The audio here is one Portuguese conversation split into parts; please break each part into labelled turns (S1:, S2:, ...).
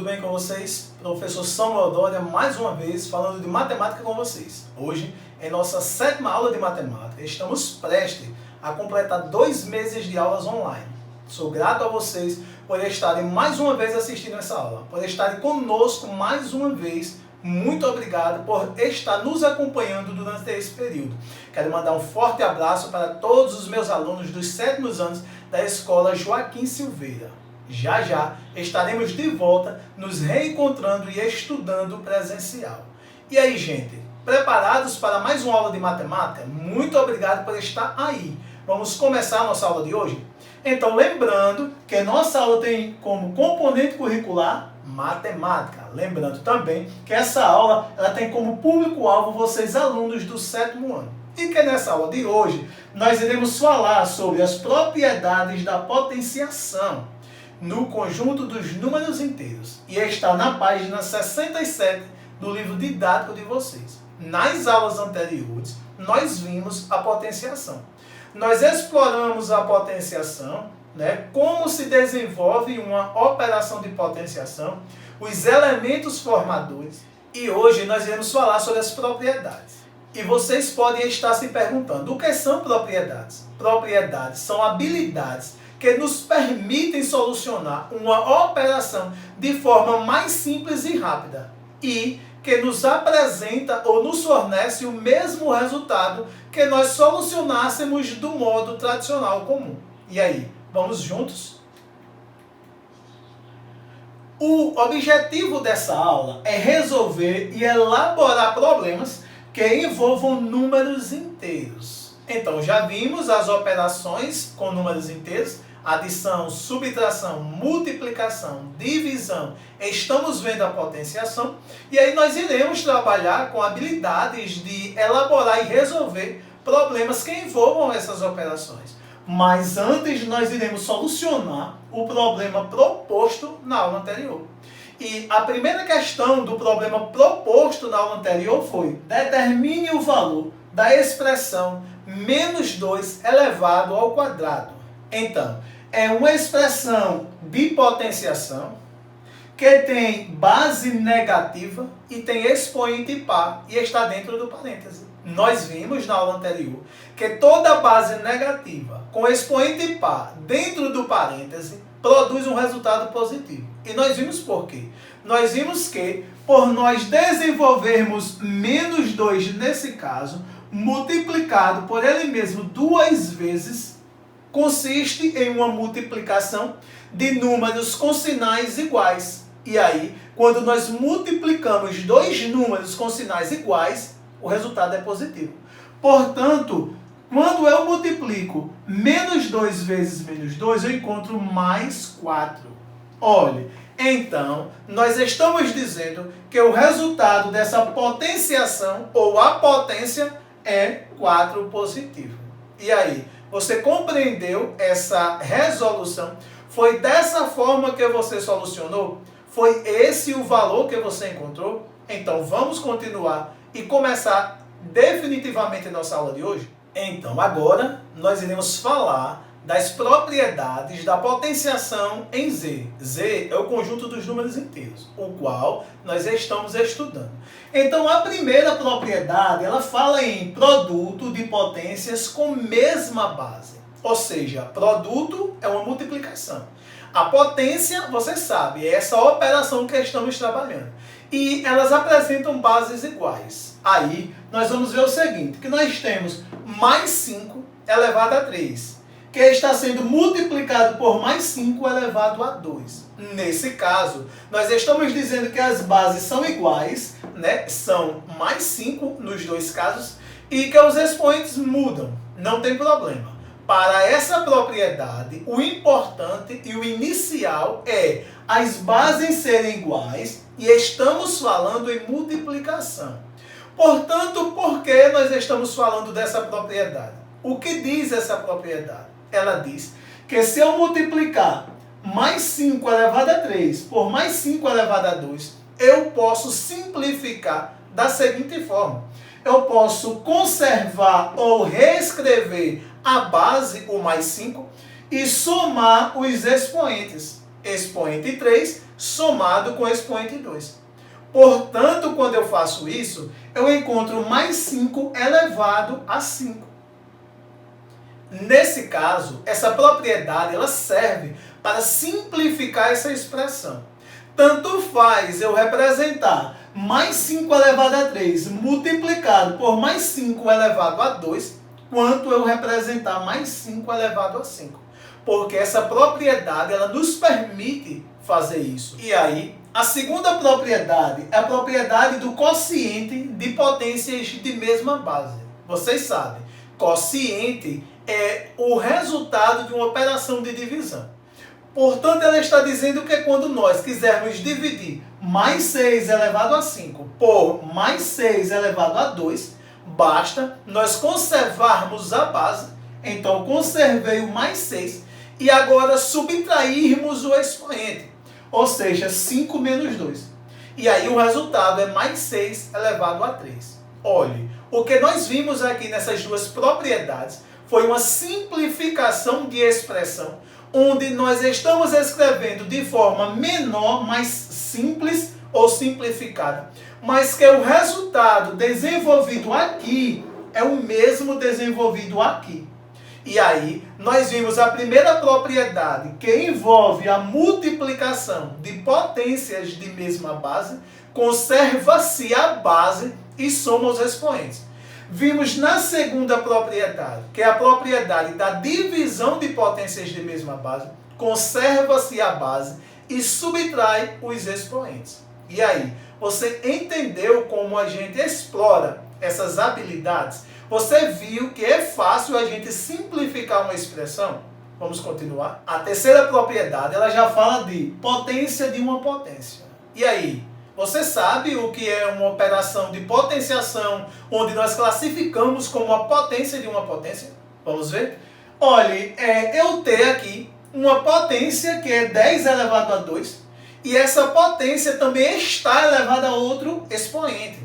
S1: bem com vocês? Professor Samuel Dória, mais uma vez, falando de matemática com vocês. Hoje, em nossa 7ª aula de matemática, estamos prestes a completar 2 meses de aulas online. Sou grato a vocês por estarem mais uma vez assistindo essa aula, por estarem conosco mais uma vez. Muito obrigado por estar nos acompanhando durante esse período. Quero mandar um forte abraço para todos os meus alunos dos 7º anos da Escola Joaquim Silveira. Já estaremos de volta, nos reencontrando e estudando presencial. E aí, gente, preparados para mais uma aula de matemática? Muito obrigado por estar aí. Vamos começar a nossa aula de hoje? Então, lembrando que nossa aula tem como componente curricular matemática. Lembrando também que essa aula ela tem como público-alvo vocês, alunos do 7º ano. E que nessa aula de hoje nós iremos falar sobre as propriedades da potenciação no conjunto dos números inteiros. E está na página 67 do livro didático de vocês. Nas aulas anteriores, nós vimos a potenciação. Nós exploramos a potenciação, como se desenvolve uma operação de potenciação, os elementos formadores, e hoje nós iremos falar sobre as propriedades. E vocês podem estar se perguntando, o que são propriedades? Propriedades são habilidades que nos permitem solucionar uma operação de forma mais simples e rápida e que nos apresenta ou nos fornece o mesmo resultado que nós solucionássemos do modo tradicional comum. E aí, vamos juntos? O objetivo dessa aula é resolver e elaborar problemas que envolvam números inteiros. Então, já vimos as operações com números inteiros, adição, subtração, multiplicação, divisão, estamos vendo a potenciação, e aí nós iremos trabalhar com habilidades de elaborar e resolver problemas que envolvam essas operações. Mas antes nós iremos solucionar o problema proposto na aula anterior. E a primeira questão do problema proposto na aula anterior foi: determine o valor da expressão menos 2 elevado ao quadrado. Então, é uma expressão de potenciação que tem base negativa e tem expoente par e está dentro do parêntese. Nós vimos na aula anterior que toda base negativa com expoente par dentro do parêntese produz um resultado positivo. E nós vimos por quê? Nós vimos que, por nós desenvolvermos menos 2 nesse caso, multiplicado por ele mesmo 2 vezes, consiste em uma multiplicação de números com sinais iguais. E aí, quando nós multiplicamos 2 números com sinais iguais, o resultado é positivo. Portanto, quando eu multiplico menos 2 vezes menos 2, eu encontro mais 4. Olhe, então, nós estamos dizendo que o resultado dessa potenciação, ou a potência, é 4 positivo. E aí, você compreendeu essa resolução? Foi dessa forma que você solucionou? Foi esse o valor que você encontrou? Então, vamos continuar e começar definitivamente a nossa aula de hoje? Então, agora, nós iremos falar das propriedades da potenciação em Z. Z é o conjunto dos números inteiros, o qual nós estamos estudando. Então, a primeira propriedade, ela fala em produto de potências com mesma base. Ou seja, produto é uma multiplicação. A potência, você sabe, é essa operação que estamos trabalhando. E elas apresentam bases iguais. Aí, nós vamos ver o seguinte, que nós temos mais 5 elevado a 3. Que está sendo multiplicado por mais 5 elevado a 2. Nesse caso, nós estamos dizendo que as bases são iguais, são mais 5 nos 2 casos, e que os expoentes mudam. Não tem problema. Para essa propriedade, o importante e o inicial é as bases serem iguais e estamos falando em multiplicação. Portanto, por que nós estamos falando dessa propriedade? O que diz essa propriedade? Ela diz que se eu multiplicar mais 5 elevado a 3 por mais 5 elevado a 2, eu posso simplificar da seguinte forma. Eu posso conservar ou reescrever a base, o mais 5, e somar os expoentes. Expoente 3 somado com o expoente 2. Portanto, quando eu faço isso, eu encontro mais 5 elevado a 5. Nesse caso, essa propriedade ela serve para simplificar essa expressão. Tanto faz eu representar mais 5 elevado a 3 multiplicado por mais 5 elevado a 2, quanto eu representar mais 5 elevado a 5. Porque essa propriedade ela nos permite fazer isso. E aí, a segunda propriedade é a propriedade do quociente de potências de mesma base. Vocês sabem, quociente é o resultado de uma operação de divisão. Portanto, ela está dizendo que quando nós quisermos dividir mais 6 elevado a 5 por mais 6 elevado a 2, basta nós conservarmos a base. Então, conservei o mais 6 e agora subtrairmos o expoente, ou seja, 5 menos 2. E aí o resultado é mais 6 elevado a 3. Olhe, o que nós vimos aqui nessas duas propriedades foi uma simplificação de expressão, onde nós estamos escrevendo de forma menor, mais simples ou simplificada, mas que o resultado desenvolvido aqui é o mesmo desenvolvido aqui. E aí, nós vimos a primeira propriedade, que envolve a multiplicação de potências de mesma base, conserva-se a base e soma os expoentes. Vimos na segunda propriedade, que é a propriedade da divisão de potências de mesma base, conserva-se a base e subtrai os expoentes. E aí, você entendeu como a gente explora essas habilidades? Você viu que é fácil a gente simplificar uma expressão? Vamos continuar? A terceira propriedade, ela já fala de potência de uma potência. E aí? Você sabe o que é uma operação de potenciação, onde nós classificamos como a potência de uma potência? Vamos ver? Olhe, eu tenho aqui uma potência que é 10 elevado a 2, e essa potência também está elevada a outro expoente.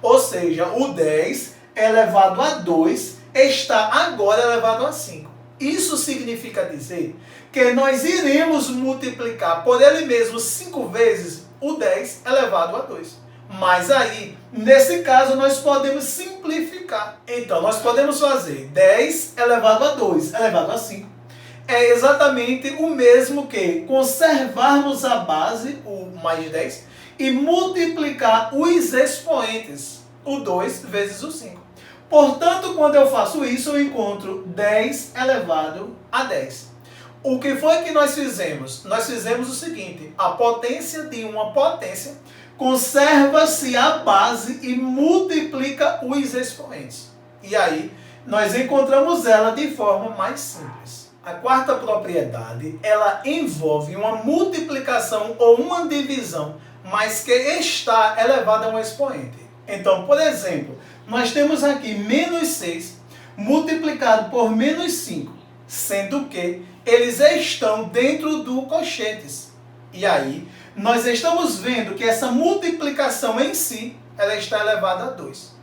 S1: Ou seja, o 10 elevado a 2 está agora elevado a 5. Isso significa dizer que nós iremos multiplicar por ele mesmo 5 vezes o 10 elevado a 2. Mas aí, nesse caso, nós podemos simplificar. Então, nós podemos fazer 10 elevado a 2 elevado a 5. É exatamente o mesmo que conservarmos a base, o mais 10, e multiplicar os expoentes, o 2 vezes o 5. Portanto, quando eu faço isso, eu encontro 10 elevado a 10. O que foi que nós fizemos? Nós fizemos o seguinte: a potência de uma potência conserva-se a base e multiplica os expoentes. E aí, nós encontramos ela de forma mais simples. A quarta propriedade, ela envolve uma multiplicação ou uma divisão, mas que está elevada a um expoente. Então, por exemplo, nós temos aqui menos 6 multiplicado por menos 5, sendo que eles estão dentro do cochetes. E aí, nós estamos vendo que essa multiplicação em si, ela está elevada a 2.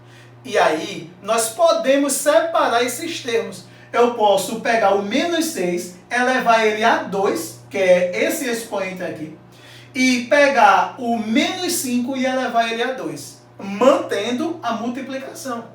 S1: E aí, nós podemos separar esses termos. Eu posso pegar o menos 6, elevar ele a 2, que é esse expoente aqui, e pegar o menos 5 e elevar ele a 2, mantendo a multiplicação.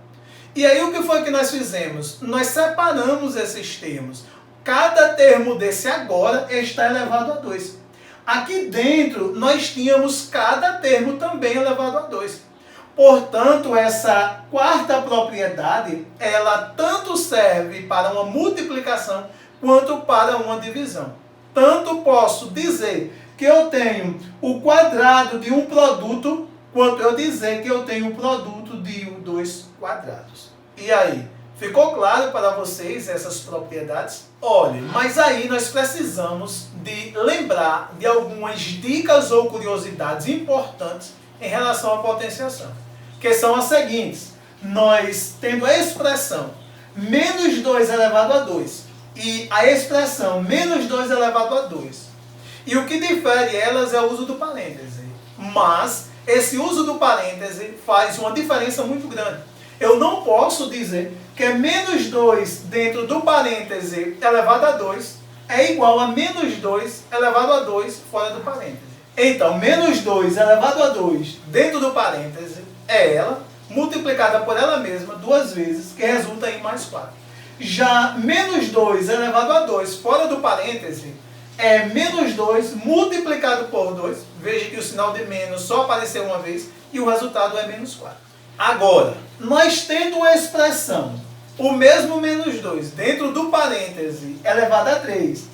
S1: E aí, o que foi que nós fizemos? Nós separamos esses termos. Cada termo desse agora está elevado a 2. Aqui dentro, nós tínhamos cada termo também elevado a 2. Portanto, essa quarta propriedade, ela tanto serve para uma multiplicação quanto para uma divisão. Tanto posso dizer que eu tenho o quadrado de um produto, quanto eu dizer que eu tenho o produto de 2 quadrados. E aí? Ficou claro para vocês essas propriedades? Olha, mas aí nós precisamos de lembrar de algumas dicas ou curiosidades importantes em relação à potenciação, que são as seguintes. Nós tendo a expressão menos 2 elevado a 2 e a expressão menos 2 elevado a 2. E o que difere elas é o uso do parêntese. Mas esse uso do parêntese faz uma diferença muito grande. Eu não posso dizer que menos 2 dentro do parêntese elevado a 2 é igual a menos 2 elevado a 2 fora do parêntese. Então, menos 2 elevado a 2 dentro do parêntese é ela, multiplicada por ela mesma duas vezes, que resulta em mais 4. Já menos 2 elevado a 2 fora do parêntese é menos 2 multiplicado por 2. Veja que o sinal de menos só apareceu uma vez e o resultado é menos 4. Agora, nós tendo a expressão o mesmo menos 2 dentro do parêntese elevado a 3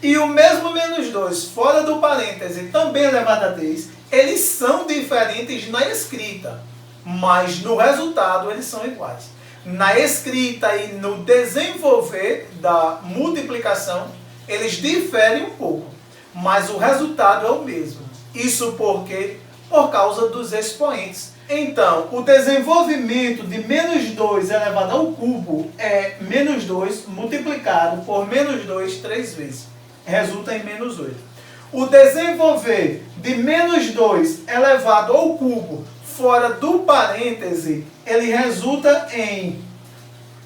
S1: e o mesmo menos 2 fora do parêntese também elevado a 3, eles são diferentes na escrita, mas no resultado eles são iguais. Na escrita e no desenvolver da multiplicação, eles diferem um pouco, mas o resultado é o mesmo. Isso porque? Por causa dos expoentes. Então, o desenvolvimento de menos 2 elevado ao cubo é menos 2 multiplicado por menos 2 três vezes. Resulta em menos 8. O desenvolver de menos 2 elevado ao cubo fora do parêntese, ele resulta em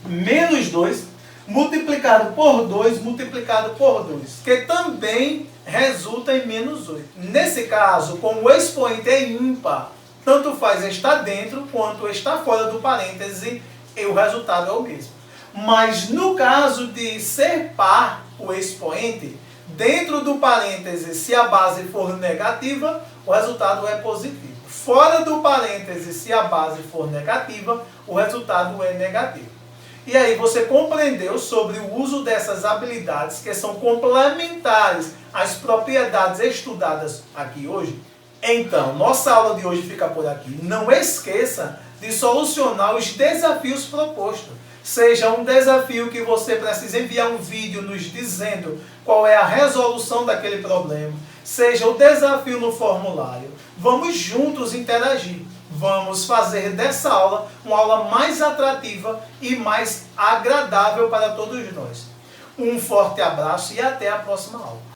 S1: menos 2 multiplicado por 2 multiplicado por 2, que também resulta em menos 8. Nesse caso, como o expoente é ímpar, tanto faz estar dentro quanto estar fora do parêntese, e o resultado é o mesmo. Mas no caso de ser par o expoente, dentro do parêntese, se a base for negativa, o resultado é positivo. Fora do parêntese, se a base for negativa, o resultado é negativo. E aí você compreendeu sobre o uso dessas habilidades que são complementares às propriedades estudadas aqui hoje? Então, nossa aula de hoje fica por aqui. Não esqueça de solucionar os desafios propostos. Seja um desafio que você precisa enviar um vídeo nos dizendo qual é a resolução daquele problema. Seja o desafio no formulário. Vamos juntos interagir. Vamos fazer dessa aula uma aula mais atrativa e mais agradável para todos nós. Um forte abraço e até a próxima aula.